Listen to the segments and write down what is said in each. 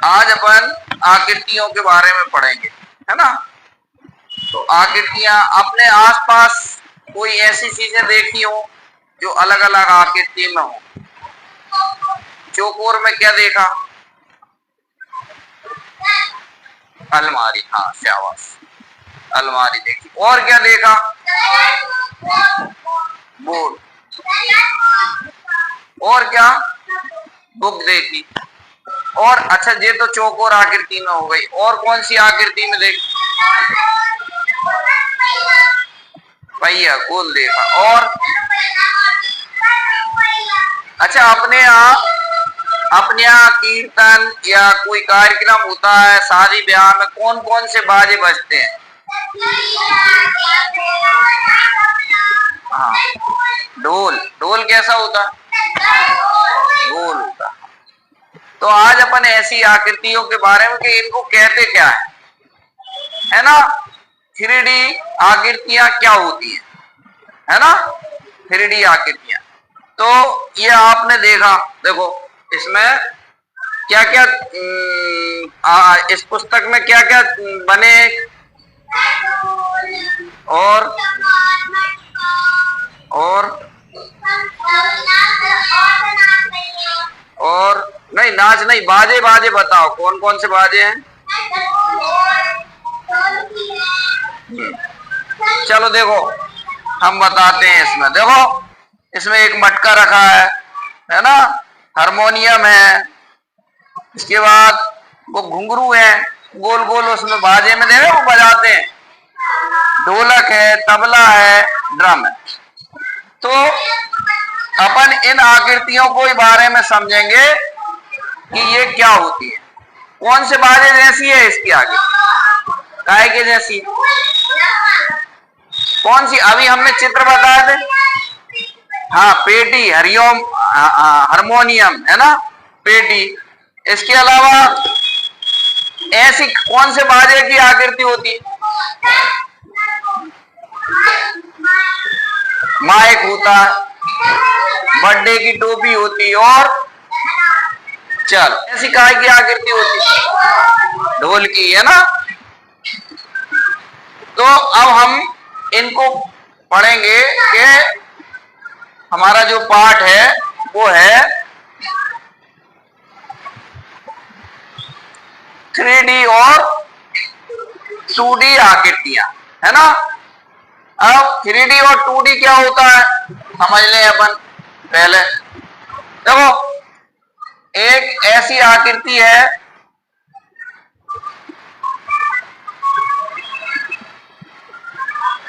आज अपन आकृतियों के बारे में पढ़ेंगे, है ना। तो आकृतियां अपने आसपास कोई ऐसी चीजें देखी हो जो अलग अलग आकृति में हो। चौकोर में क्या देखा? अलमारी, हाँ शाबाश, अलमारी देखी। और क्या देखा? बोर्ड। और क्या? बुक देखी। और अच्छा, ये तो चौकोर आकृति में हो गई। और कौन सी आकृति में देखी? पहिया, गोल देखा। और अच्छा, अपने यहाँ कीर्तन या कोई कार्यक्रम होता है, शादी ब्याह में कौन कौन से बाजे बजते हैं? हाँ, ढोल। ढोल कैसा होता? गोल होता। तो आज अपन ऐसी आकृतियों के बारे में कि इनको कहते क्या है ना। 3D आकृतियां क्या होती है ना। 3D आकृतियां, तो ये आपने देखा। देखो इसमें क्या क्या इस पुस्तक में क्या क्या बने। और नहीं, नाच नहीं, बाजे। बाजे बताओ कौन कौन से बाजे हैं। चलो देखो हम बताते हैं। इसमें देखो, इसमें एक मटका रखा है ना। हारमोनियम है। इसके बाद वो घुंघरू है, गोल गोल उसमें बाजे में देखो वो बजाते हैं। ढोलक है, तबला है, ड्रम है। तो अपन इन आकृतियों को बारे में समझेंगे कि ये क्या होती है। कौन से बाजे जैसी है इसकी आगे? काय के जैसी? कौन सी? अभी हमने चित्र बताए थे। हाँ, पेटी, हरिओम, हारमोनियम है ना, पेटी। इसके अलावा ऐसी कौन से बाजे की आकृति होती है? माइक होता है, बर्थडे की टोपी होती। और चल, ऐसी काय की आकृति होती? ढोल की, है ना। तो अब हम इनको पढ़ेंगे कि हमारा जो पाठ है वो है 3D और 2D आकृतियां, है ना। अब 3D और 2D क्या होता है समझ लें अपन पहले। देखो, एक ऐसी आकृति है,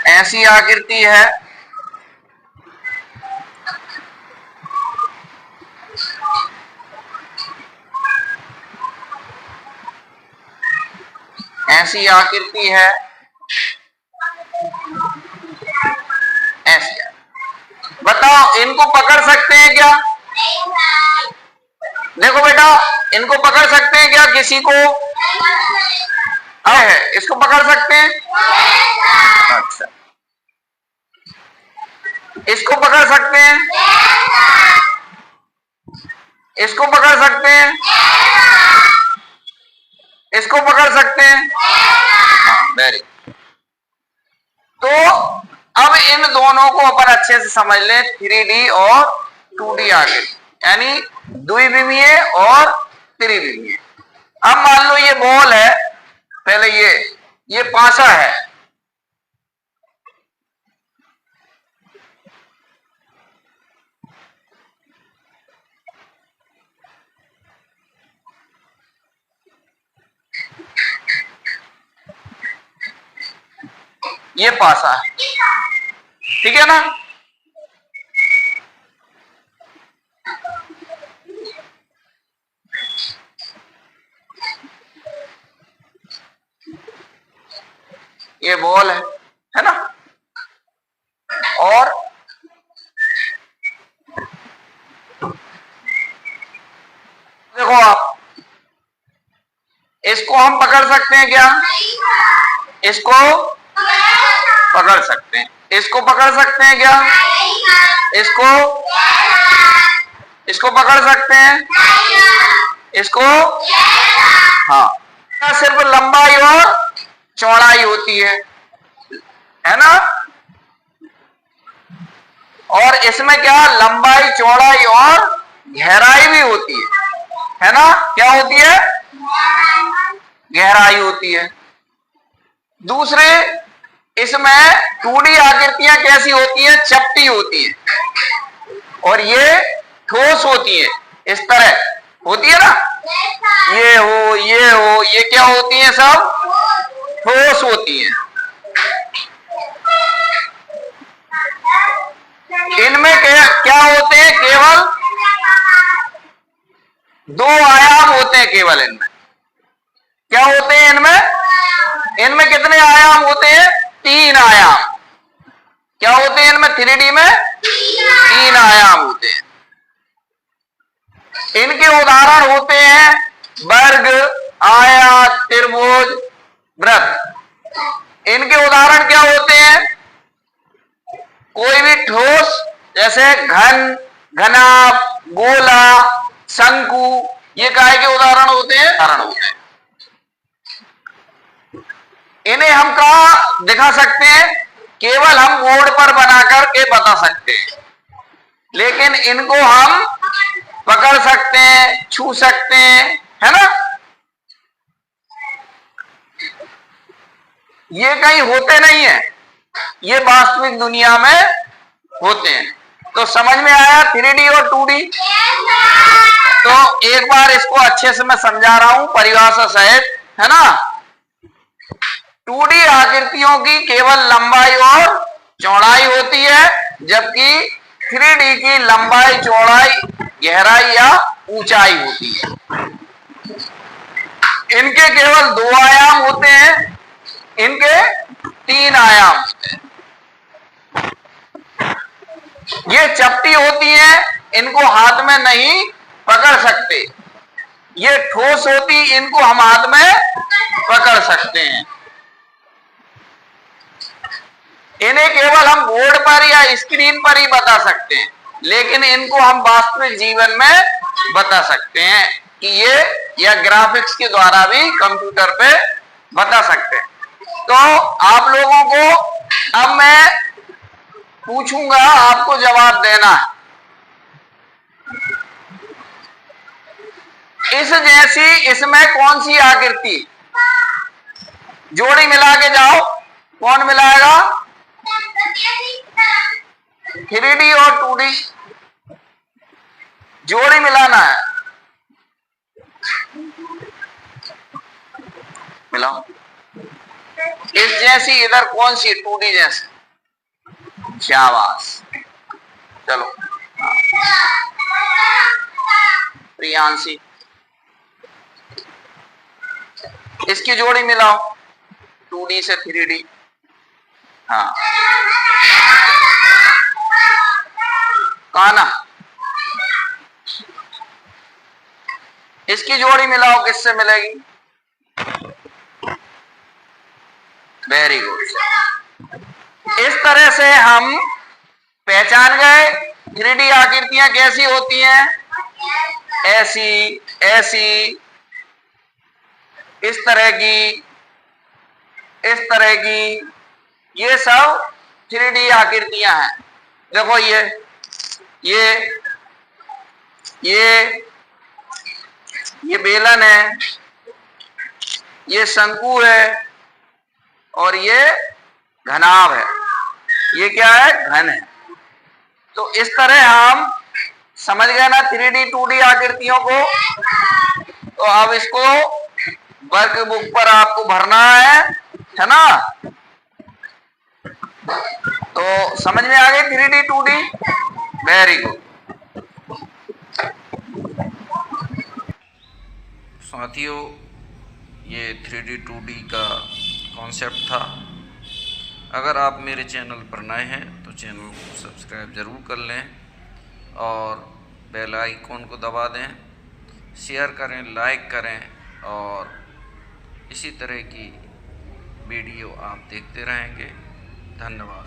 ऐसी आकृति है ऐसी आकृति है, ऐसी। बताओ इनको पकड़ सकते हैं क्या? देखो बेटा, इनको पकड़ सकते हैं क्या? किसी को है, इसको पकड़ सकते हैं? अच्छा, इसको पकड़ सकते हैं? इसको पकड़ सकते हैं? इसको पकड़ सकते हैं? वेरी। तो अब इन दोनों को अपन अच्छे से समझ लें, 3D और 2D आकृति, यानी द्विविमीय और त्रिविमीय। अब मान लो ये बॉल है, पहले ये पासा है। ये पासा है, ठीक है ना। ये बॉल है ना। और देखो आप, इसको हम पकड़ सकते हैं क्या? इसको पकड़ सकते हैं। इसको पकड़ सकते हैं क्या? इसको पकड़ सकते हैं? इसको हाँ, सिर्फ लंबाई और चौड़ाई होती है ना। और इसमें क्या, लंबाई चौड़ाई और गहराई भी होती है ना। क्या होती है, गहराई होती है। दूसरे, इसमें 2D आकृतियां कैसी होती हैं, चपटी होती है, और ये ठोस होती है, इस तरह होती है ना। ये हो, ये क्या होती है, सब ठोस होती है। इनमें क्या होते हैं, केवल 2 आयाम होते हैं, केवल इनमें क्या होते हैं, इनमें कितने आयाम होते हैं, 3 आयाम। क्या होते हैं इनमें, 3D में 3 आयाम होते हैं। इनके उदाहरण होते हैं वर्ग, आयत, त्रिभुज, वृत्त। इनके उदाहरण क्या होते हैं, कोई भी ठोस, जैसे घन, घनाभ, गोला, शंकु, ये काय के उदाहरण होते हैं, इन्हें हम कहां दिखा सकते हैं, केवल हम बोर्ड पर बना करके बता सकते हैं, लेकिन इनको हम पकड़ सकते हैं, छू सकते हैं, है ना। ये कहीं होते नहीं है, ये वास्तविक दुनिया में होते हैं। तो समझ में आया 3D और 2D। तो एक बार इसको अच्छे से मैं समझा रहा हूं परिभाषा सहित, है ना। 2D आकृतियों की केवल लंबाई और चौड़ाई होती है, जबकि 3D की लंबाई, चौड़ाई, गहराई या ऊंचाई होती है। इनके केवल 2 आयाम होते हैं, इनके 3 आयाम होते हैं। ये चपटी होती है, इनको हाथ में नहीं पकड़ सकते। ये ठोस होती, इनको हम हाथ में पकड़ सकते हैं। इन्हें केवल हम बोर्ड पर या स्क्रीन पर ही बता सकते हैं, लेकिन इनको हम वास्तविक जीवन में बता सकते हैं कि ये, या ग्राफिक्स के द्वारा भी कंप्यूटर पे बता सकते हैं। तो आप लोगों को अब मैं पूछूंगा, आपको जवाब देना है। इस जैसी इसमें कौन सी आकृति, जोड़ी मिला के जाओ, कौन मिलाएगा, 3D और 2D जोड़ी मिलाना है, मिलाओ। इस जैसी इधर कौन सी, 2D जैसी, शाबाश, चलो। प्रियांशी, इसकी जोड़ी मिलाओ, 2D से 3D। हाँ, काना, इसकी जोड़ी मिलाओ, किससे मिलेगी, वेरी गुड। इस तरह से हम पहचान गए 3D आकृतियां कैसी होती हैं, ऐसी, ऐसी, इस तरह की, इस तरह की, ये सब 3D आकृतियां हैं। देखो ये बेलन है, ये शंकु है, और ये घनाभ है। ये क्या है, घन है। तो इस तरह हम समझ गए ना 3D 2D आकृतियों को। तो अब इसको वर्क बुक पर आपको भरना है ना। तो समझ में आ गई 3D 2D, वेरी गुड। साथियों, ये 3D 2D का कॉन्सेप्ट था। अगर आप मेरे चैनल पर नए हैं तो चैनल को सब्सक्राइब ज़रूर कर लें और बेल आइकॉन को दबा दें, शेयर करें, लाइक करें, और इसी तरह की वीडियो आप देखते रहेंगे। धन्यवाद।